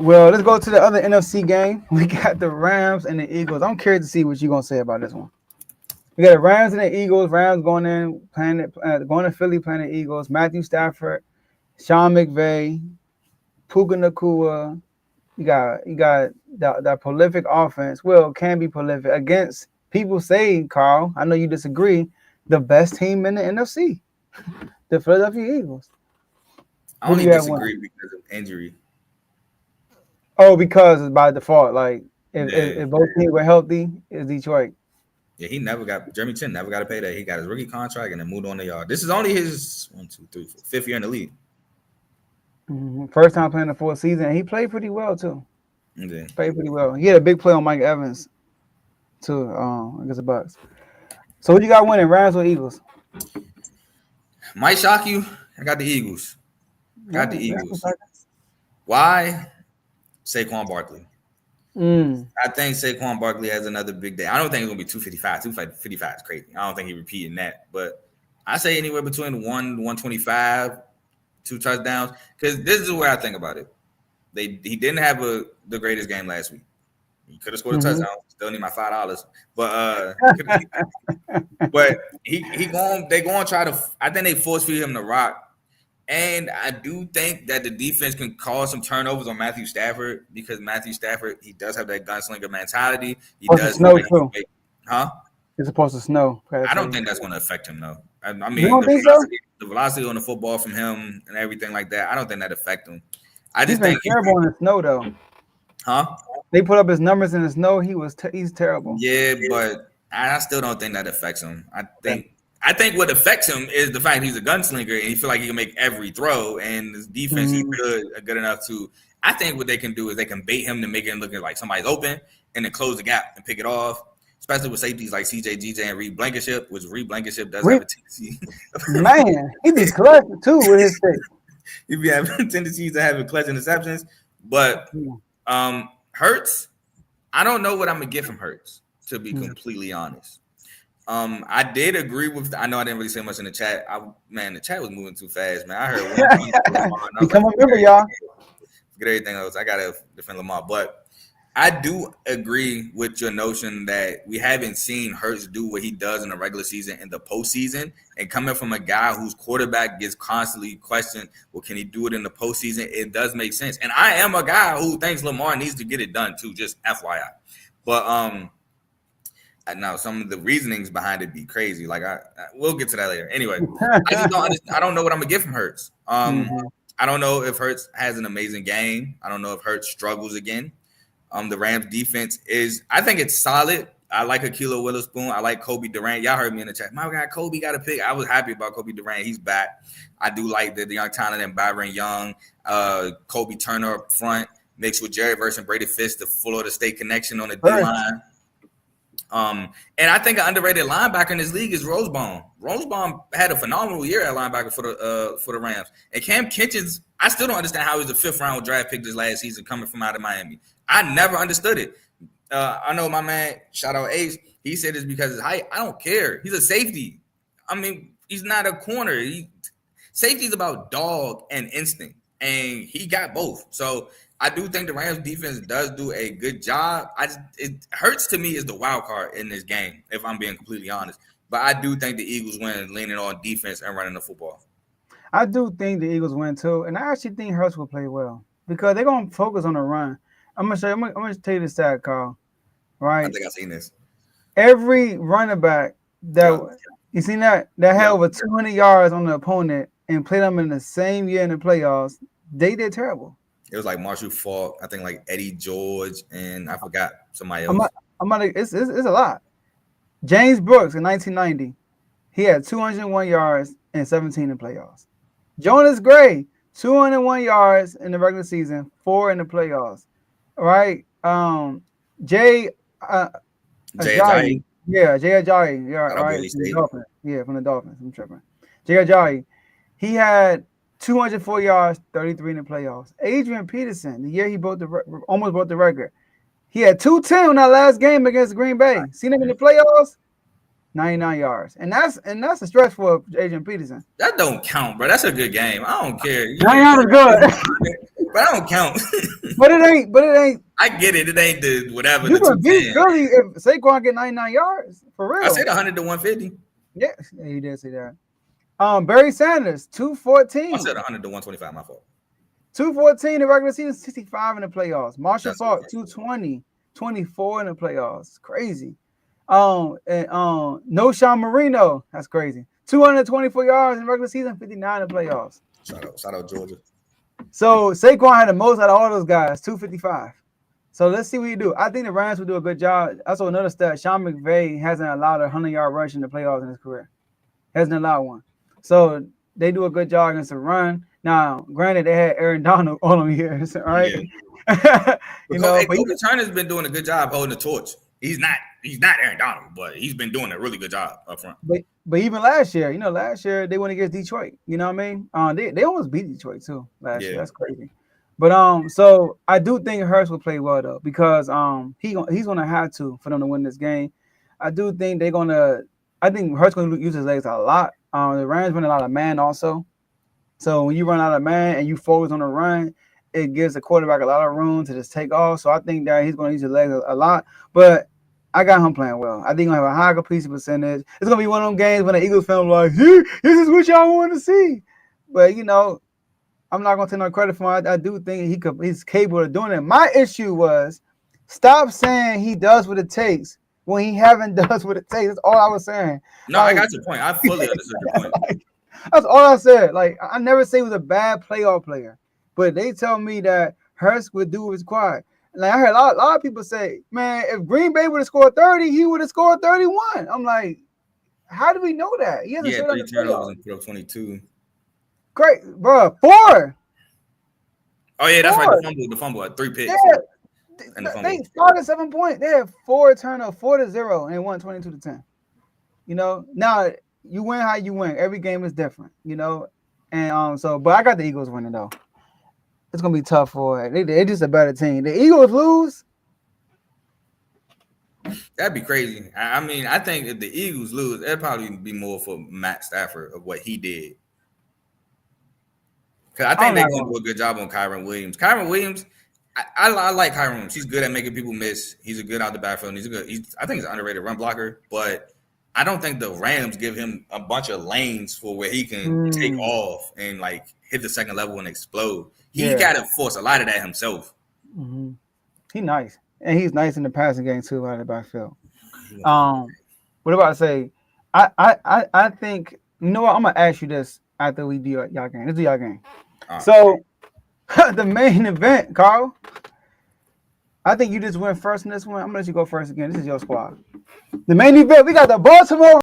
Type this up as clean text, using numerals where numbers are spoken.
Well, let's go to the other NFC game. We got the Rams and the Eagles. I'm curious to see what you're gonna say about this one. We got the Rams and the Eagles. Rams going in going to Philly playing the Eagles. Matthew Stafford, Sean McVay, Puka Nakua. You got that prolific offense. Well, can be prolific against people say, Carl. I know you disagree. The best team in the NFC, the Philadelphia Eagles. I Who do only you have winning? disagree because of injury. Oh, because it's by default. Like Yeah, if both teams were healthy, it's Detroit. yeah. He never got Jeremy Chin never got a payday. He got his rookie contract and then moved on to y'all. This is only his 1, 2, 3, 4, 5th year in the league. First time playing the full season. And he played pretty well too. And then Played pretty well. He had a big play on Mike Evans too against the Bucks. So what you got winning? Rams or Eagles? might shock you. I got the Eagles. Got the Eagles. Why? Saquon Barkley. I think Saquon Barkley has another big day. I don't think it's gonna be 255. 255 is crazy. I don't think he's repeating that. But I say anywhere between 125, 2 touchdowns. Because this is where I think about it. He didn't have the greatest game last week. He could have scored a touchdown. Still need my $5. But they going to try to. I think they force feed him the rock. And I do think that the defense can cause some turnovers on Matthew Stafford because Matthew Stafford, he does have that gunslinger mentality. He does snow too. Huh? It's supposed to snow. I don't think that's going to affect him though. I mean, you don't think so? The velocity on the football from him and everything like that. I don't think that affect him. I He's just been think terrible in the snow though. Huh? They put up his numbers in the snow. He's terrible. Yeah, but I still don't think that affects him. I think what affects him is the fact he's a gunslinger and he feel like he can make every throw, and his defense is good enough to. I think what they can do is they can bait him to make it look like somebody's open and then close the gap and pick it off. Especially with safeties like CJ, GJ, and Reed Blankenship, which Reed Blankenship does have a tendency. Man, he be clutch too with his stick. He be having tendencies to have clutch interceptions, but Hurts, I don't know what I'm gonna get from Hurts, to be completely honest. I did agree with. I know I didn't really say much in the chat. The chat was moving too fast, man. I heard one. Become a member, y'all. Forget everything else. I gotta defend Lamar, but I do agree with your notion that we haven't seen Hurts do what he does in the regular season in the postseason. And coming from a guy whose quarterback gets constantly questioned, well, can he do it in the postseason? It does make sense. And I am a guy who thinks Lamar needs to get it done too, just FYI. But now some of the reasonings behind it be crazy. Like we'll get to that later. Anyway, I just don't understand. I don't know what I'm gonna get from Hurts. I don't know if Hurts has an amazing game. I don't know if Hurts struggles again. The Rams defense I think it's solid. I like Akilo Witherspoon. I like Kobe Durant. Y'all heard me in the chat. My guy Kobe got a pick. I was happy about Kobe Durant. He's back. I do like the young talent in Byron Young, Kobe Turner up front, mixed with Jerry Verse and Brady Fisk, the Florida State connection on the D-line. And I think an underrated linebacker in this league is Rosebaum. Rosebaum had a phenomenal year at linebacker for the Rams. And Cam Kitchens, I still don't understand how he was a 5th-round draft pick this last season coming from out of Miami. I never understood it. I know my man, shout out Ace, he said it's because of his height. I don't care. He's a safety. I mean, he's not a corner. Safety is about dog and instinct, and he got both. So I do think the Rams defense does do a good job. It hurts to me is the wild card in this game, if I'm being completely honest. But I do think the Eagles win leaning on defense and running the football. I do think the Eagles win too, and I actually think Hurts will play well because they're gonna focus on the run. I'm gonna tell you this stat, Carl. Right? I think I've seen this. Every running back you seen that had over 200 yards on the opponent and played them in the same year in the playoffs, they did terrible. It was like Marshall Faulk, I think like Eddie George, and I forgot somebody else. It's a lot. James Brooks in 1990, he had 201 yards and 17 in playoffs. Jonas Gray, 201 yards in the regular season, 4 in the playoffs. Right? Jay Ajayi. Yeah, Jay Ajayi. Yeah, right. From the Dolphins. I'm tripping. Jay Ajayi. He had 204 yards, 33 in the playoffs. Adrian Peterson, the year he almost broke the record. He had 210 on that last game against Green Bay. Seen him in the playoffs? 99 yards. And that's a stretch for Adrian Peterson. That don't count, bro. That's a good game. I don't care. 99 is good. but I don't count. But it ain't. I get it. It ain't the whatever You the can beat 210. Philly if Saquon get 99 yards for I real. said 100 to 150. Yeah, he did say that. Barry Sanders, I 214. said 100 to 125. My fault. 214 in the regular season, 65 in the playoffs. Marshall That's Falk, okay. 220, 24 in the playoffs. It's crazy. No Sean Marino. That's crazy. 224 yards in the regular season, 59 in the playoffs. Shout out Georgia. So Saquon had the most out of all those guys, 255. So let's see what you do. I think the Rams will do a good job. Also, another stat: Sean McVay hasn't allowed a 100-yard rush in the playoffs in his career. Hasn't allowed one. So they do a good job against the run. Now, granted, they had Aaron Donald all them years, right? Yeah. You know, Hey, but Kobe Turner's been doing a good job holding the torch. He's not Aaron Donald, but he's been doing a really good job up front. but even last year, last year they went against Detroit. You know what I mean? They almost beat Detroit too last year. That's crazy. But so I do think Hurst will play well though because he's gonna have to for them to win this game. I do think they're gonna. I think Hurst gonna use his legs a lot. The Rams run a lot of man also. So when you run out of man and you focus on the run, it gives the quarterback a lot of room to just take off. So I think that he's going to use his legs a lot. But I got him playing well. I think he's going to have a high completion percentage. It's going to be one of them games when the Eagles film like, this is what y'all want to see. But, I'm not going to take no credit for it. I do think he's capable of doing it. My issue was stop saying he does what it takes when he haven't does what it takes. That's all I was saying. No, I got your point. I fully understood your point. That's all I said. Like, I never say he was a bad playoff player, but they tell me that Hurst would do what's required. Like, I heard a lot of people say, man, if Green Bay would have scored 30, he would have scored 31. I'm like, how do we know that? He hasn't showed up 3 in turnovers playoffs. and put up 22. Great, bro. 4. Oh, yeah, that's 4. right. The fumble at 3 picks. Yeah. And the fumble. They started 7 points. They had 4 turnovers, 4-0, and won 22-10. Now you win how you win. Every game is different, and but I got the Eagles winning though. It's gonna be tough for it. They're just a better team. The Eagles lose. That'd be crazy. I mean, I think if the Eagles lose, it'd probably be more for Matt Stafford of what he did. Because I think they're going to do a good job on Kyron Williams. Kyron Williams, I like Kyron Williams. He's good at making people miss. He's a good out the backfield. I think he's an underrated run blocker, but I don't think the Rams give him a bunch of lanes for where he can take off and like hit the second level and explode. He got to force a lot of that himself. Mm-hmm. He's nice, and he's nice in the passing game too out of the backfield. What about I say? I think I'm gonna ask you this after we do y'all game. Let's do y'all game. So the main event, Carl. I think you just went first in this one. I'm gonna let you go first again. This is your squad. The main event, we got the Baltimore